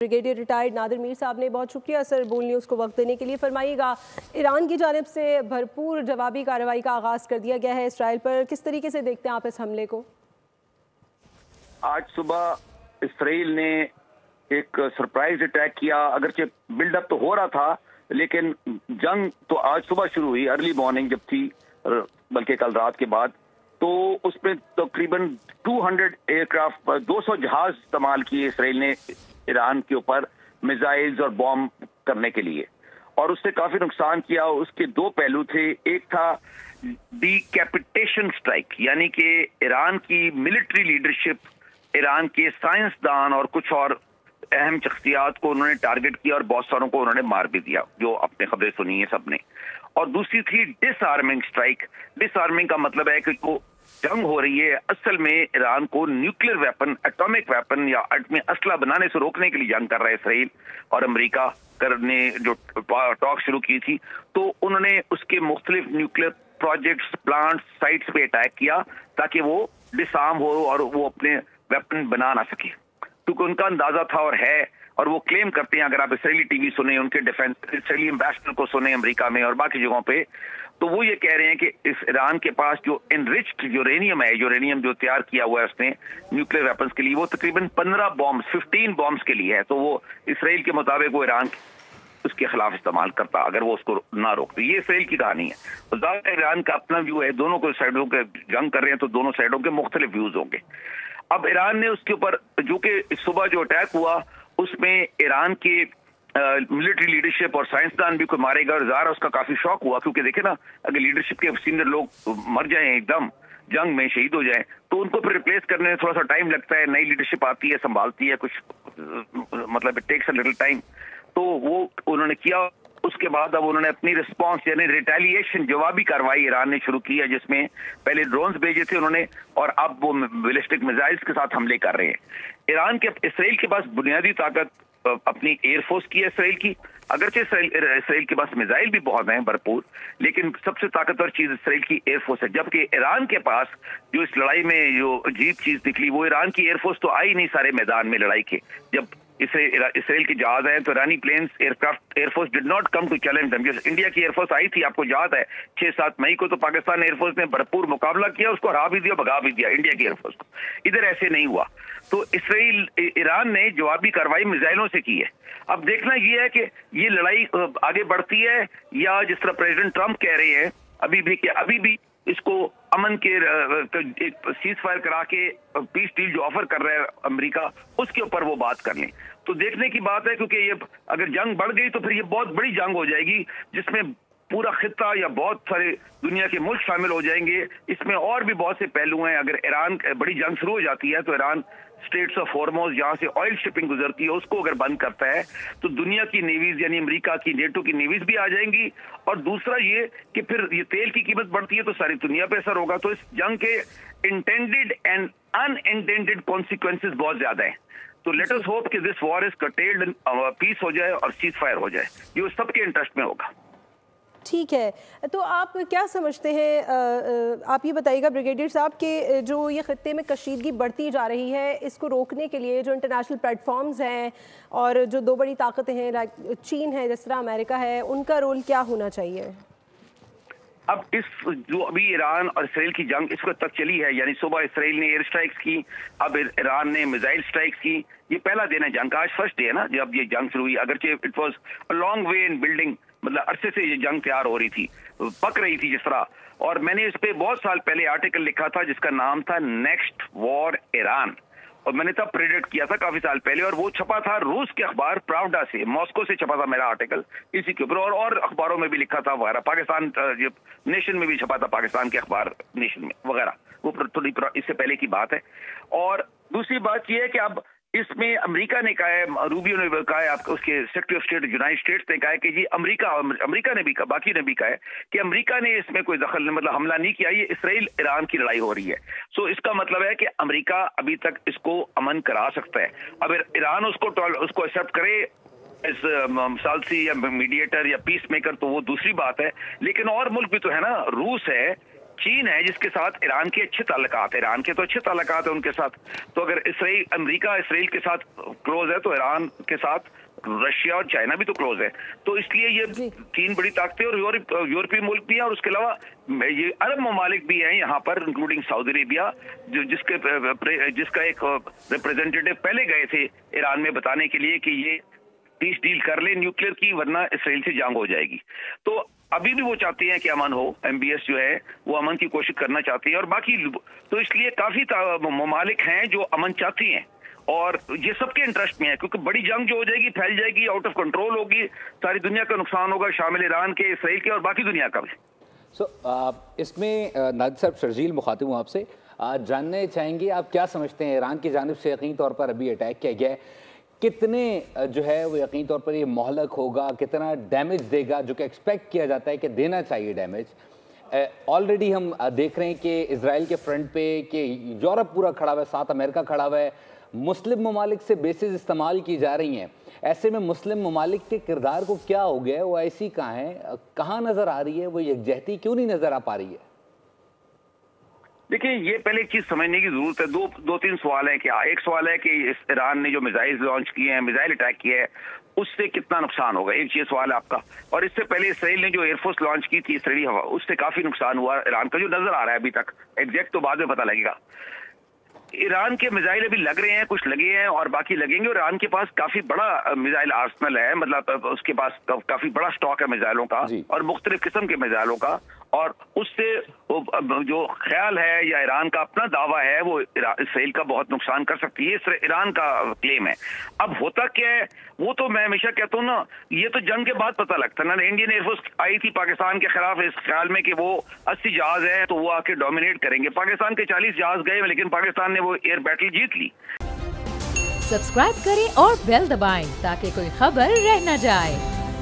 Brigadier retired Nadir Mir साहब ने बहुत शुक्रिया सर बोल न्यूज़ को वक्त देने के लिए। फरमाइएगा, ईरान की जानिब से भरपूर जवाबी कार्रवाई का आगाज़ कर दिया गया है इसराइल पर, किस तरीके से देखते हैं आप इस हमले को? आज सुबह इसराइल ने एक सरप्राइज अटैक किया, अगरचे बिल्डअप तो हो रहा था लेकिन जंग तो आज सुबह शुरू हुई, अर्ली मॉर्निंग जब थी, बल्कि कल रात के बाद। तो उसमें तकरीबन 200 एयरक्राफ्ट 200 जहाज इस्तेमाल किए इसराइल ने ईरान के ऊपर मिसाइल्स और बॉम्ब करने के लिए, और उससे काफी नुकसान किया। उसके दो पहलू थे, एक था डीकैपिटेशन स्ट्राइक, यानी कि ईरान की मिलिट्री लीडरशिप, ईरान के साइंसदान और कुछ और अहम शख्सियात को उन्होंने टारगेट किया और बहुत सारों को उन्होंने मार भी दिया, जो आपने खबरें सुनी है सबने। और दूसरी थी डिसआर्मिंग स्ट्राइक। डिसआर्मिंग का मतलब है कि जो जंग हो रही है असल में ईरान को न्यूक्लियर वेपन, एटॉमिक वेपन या एटमी असला बनाने से रोकने के लिए जंग कर रहा है इसराइल और अमेरिका करने जो टॉक शुरू की थी। तो उन्होंने उसके मुख्तलिफ न्यूक्लियर प्रोजेक्ट्स, प्लांट्स, साइट्स पे अटैक किया ताकि वो डिसआर्म हो और वो अपने वेपन बना ना सके, क्योंकि उनका अंदाजा था और है, और वो क्लेम करते हैं। अगर आप इसराइली टीवी सुने, उनके डिफेंस इसराइली एम्बेसडर को सुने अमेरिका में और बाकी जगहों पे, तो वो ये कह रहे हैं कि इस ईरान के पास जो एनरिच्ड यूरेनियम है, यूरेनियम जो तैयार किया हुआ है उसने न्यूक्लियर वेपन्स के लिए, वो तकरीबन 15 बॉम्ब्स के लिए है। तो वो इसराइल के मुताबिक वो ईरान उसके खिलाफ इस्तेमाल करता अगर वो उसको ना रोकते। ये इसराइल की कहानी है। तो ईरान का अपना व्यू है, दोनों को साइडों के जंग कर रहे हैं तो दोनों साइडों के मुख्तलिफ व्यूज होंगे। अब ईरान ने उसके ऊपर जो कि सुबह जो अटैक हुआ उसमें ईरान के मिलिट्री लीडरशिप और साइंसदान भी कोई मारेगा, और ज़ाहिर उसका काफी शौक हुआ, क्योंकि देखे ना, अगर लीडरशिप के सीनियर लोग मर जाएं एकदम जंग में, शहीद हो जाएं, तो उनको फिर रिप्लेस करने में थोड़ा सा टाइम लगता है। नई लीडरशिप आती है, संभालती है, कुछ मतलब it takes a little time. तो वो उन्होंने किया। उसके बाद अब उन्होंने अपनी रिस्पांस यानी रिटेलिएशन, जवाबी कार्रवाई ईरान ने शुरू की है, जिसमें पहले ड्रोन्स भेजे थे उन्होंने और अब वो बैलिस्टिक मिसाइल्स के साथ हमले कर रहे हैं। ईरान के इसराइल के पास बुनियादी ताकत अपनी एयरफोर्स की है इसराइल की, अगरचे इसराइल के पास मिसाइल भी बहुत हैं भरपूर, लेकिन सबसे ताकतवर चीज इसराइल की एयरफोर्स है। जबकि ईरान के पास जो इस लड़ाई में जो अजीब चीज निकली, वो ईरान की एयरफोर्स तो आई नहीं सारे मैदान में लड़ाई के। जब इसराइल के जहाज आए तो ईरानी planes aircraft air force did not come to challenge them. जैसे इंडिया की एयरफोर्स आई थी, आपको याद है, 6-7 मई को, तो पाकिस्तान एयरफोर्स ने भरपूर मुकाबला किया, उसको हरा भी दिया, भगा भी दिया इंडिया की एयरफोर्स को। इधर ऐसे नहीं हुआ। तो ईरान ने जवाबी कार्रवाई मिसाइलों से की है। अब देखना यह है कि ये लड़ाई आगे बढ़ती है या जिस तरह प्रेसिडेंट ट्रंप कह रहे हैं अभी भी इसको अमन के एक सीज फायर करा के पीस डील जो ऑफर कर रहा है अमेरिका, उसके ऊपर वो बात कर लें। तो देखने की बात है, क्योंकि ये अगर जंग बढ़ गई तो फिर ये बहुत बड़ी जंग हो जाएगी, जिसमें पूरा खित्ता या बहुत सारे दुनिया के मुल्क शामिल हो जाएंगे। इसमें और भी बहुत से पहलू हैं। अगर ईरान बड़ी जंग शुरू हो जाती है तो ईरान स्ट्रेट्स ऑफ हॉर्मोज, जहां से ऑयल शिपिंग गुजरती है, उसको अगर बंद करता है तो दुनिया की नेवीज यानी अमेरिका की, नेटो की नेवीज भी आ जाएंगी। और दूसरा ये कि फिर ये तेल की कीमत बढ़ती है तो सारी दुनिया पे असर होगा। तो इस जंग के इंटेंडेड एंड अनइंटेंडेड कॉन्सिक्वेंसेस बहुत ज्यादा है। तो लेट अस होप कि this war is curtailed, peace हो जाए और सीज फायर हो जाए, ये सबके इंटरेस्ट में होगा। ठीक है, तो आप क्या समझते हैं, आप ये बताइएगा ब्रिगेडियर साहब कि जो ये खत्ते में कशीदगी बढ़ती जा रही है, इसको रोकने के लिए जो इंटरनेशनल प्लेटफॉर्म्स हैं और जो दो बड़ी ताकतें हैं लाइक चीन है, जिस तरह अमेरिका है, उनका रोल क्या होना चाहिए? अब इस जो अभी ईरान और इसराइल की जंग इस वक्त तक चली है, यानी सुबह इसराइल ने एयर स्ट्राइक्स की, अब ईरान ने मिसाइल स्ट्राइक्स की। ये पहला दिन है जंग का, आज फर्स्ट डे है ना जब ये जंग शुरू हुई। अगरचे it was a long way in building, मतलब अरसे से ये जंग तैयार हो रही थी, पक रही थी जिस तरह। और मैंने इस पे बहुत साल पहले आर्टिकल लिखा था जिसका नाम था नेक्स्ट वॉर ईरान, और मैंने तब प्रेडिक्ट किया था काफी साल पहले, और वो छपा था रूस के अखबार प्रावडा से, मॉस्को से छपा था मेरा आर्टिकल इसी के ऊपर, और अखबारों में भी लिखा था वगैरह, पाकिस्तान नेशन में भी छपा था, पाकिस्तान के अखबार नेशन में वगैरह, वो थोड़ी इससे पहले की बात है। और दूसरी बात यह है कि अब इसमें अमेरिका ने कहा है, रूबियो ने कहा है, आपके उसके secretary of state United states ने कहा है कि जी अमेरिका ने भी कहा, बाकी ने भी कहा है कि अमेरिका ने इसमें कोई दखल मतलब हमला नहीं किया, ये इसराइल ईरान की लड़ाई हो रही है। सो इसका मतलब है कि अमेरिका अभी तक इसको अमन करा सकता है। अब ईरान उसको एक्सेप्ट करे इस सालसी या मीडिएटर या पीस मेकर, तो वो दूसरी बात है। लेकिन और मुल्क भी तो है ना, रूस है, चीन है जिसके साथ ईरान के अच्छे ताल्लुकात है, ईरान के तो अच्छे ताल्लुकात है उनके साथ। तो अगर अमेरिका इसराइल के साथ क्लोज है तो ईरान के साथ रशिया और चाइना भी तो क्लोज है। तो इसलिए ये 3 बड़ी ताकतें और यूरोपीय मुल्क भी हैं, और उसके अलावा ये अरब ममालिक भी हैं यहाँ पर, इंक्लूडिंग सऊदी अरेबिया, जिसका एक रिप्रेजेंटेटिव पहले गए थे ईरान में बताने के लिए कि ये पीस डील कर ले न्यूक्लियर की, वरना इसराइल से जंग हो जाएगी। तो अभी भी वो चाहती हैं कि अमन हो, MBS जो है वो अमन की कोशिश करना चाहती है, और बाकी तो इसलिए काफी ममालिक हैं जो अमन चाहती हैं, और ये सबके इंटरेस्ट में है, क्योंकि बड़ी जंग जो हो जाएगी, फैल जाएगी, आउट ऑफ कंट्रोल होगी, सारी दुनिया का नुकसान होगा, शामिल ईरान के, इसराइल के और बाकी दुनिया का भी। इसमें नादिर साहब, शर्जील मुखातिब हूँ आपसे, जानने चाहेंगे आप क्या समझते हैं ईरान की जानिब से यकीनी तौर पर अभी अटैक किया गया है, कितने जो है वो यकीनी तौर पर ये मोहलक होगा, कितना डैमेज देगा, जो कि एक्सपेक्ट किया जाता है कि देना चाहिए डैमेज। ऑलरेडी हम देख रहे हैं कि इजराइल के फ्रंट पे कि यूरोप पूरा खड़ा हुआ है, साथ अमेरिका खड़ा हुआ है, मुस्लिम ममालिक से बेसिस इस्तेमाल की जा रही हैं। ऐसे में मुस्लिम ममालिक के किरदार को क्या हो गया है, वो ऐसी कहाँ है, कहाँ नज़र आ रही है, वो यकजहती क्यों नहीं नज़र आ पा रही है? देखिए, ये पहले एक चीज समझने की जरूरत है। दो तीन सवाल है। क्या एक सवाल है कि ईरान ने जो मिसाइल लॉन्च किए हैं, मिसाइल अटैक किया है, उससे कितना नुकसान होगा, एक ये सवाल है आपका। और इससे पहले इसराइल ने जो एयरफोर्स लॉन्च की थी इसराइली हवा, उससे काफी नुकसान हुआ ईरान का, जो नजर आ रहा है अभी तक। एग्जैक्ट तो बाद में पता लगेगा। ईरान के मिसाइल अभी लग रहे हैं, कुछ लगे हैं और बाकी लगेंगे, और ईरान के पास काफी बड़ा मिसाइल आर्सनल है, मतलब उसके पास काफी बड़ा स्टॉक है मिसाइलों का और मुख्तलिफ किस्म के मिसाइलों का, और उससे जो ख्याल है या ईरान का अपना दावा है वो इसराइल का बहुत नुकसान कर सकती है, ईरान का क्लेम है। अब होता क्या है, वो तो मैं हमेशा कहता हूँ ना, ये तो जंग के बाद पता लगता है ना। इंडियन एयरफोर्स आई थी पाकिस्तान के खिलाफ इस ख्याल में कि वो 80 जहाज है तो वो आके डोमिनेट करेंगे। पाकिस्तान के 40 जहाज गए, लेकिन पाकिस्तान ने वो एयर बैटल जीत ली। सब्सक्राइब करें और बेल दबाएं ताकि कोई खबर रह न जाए।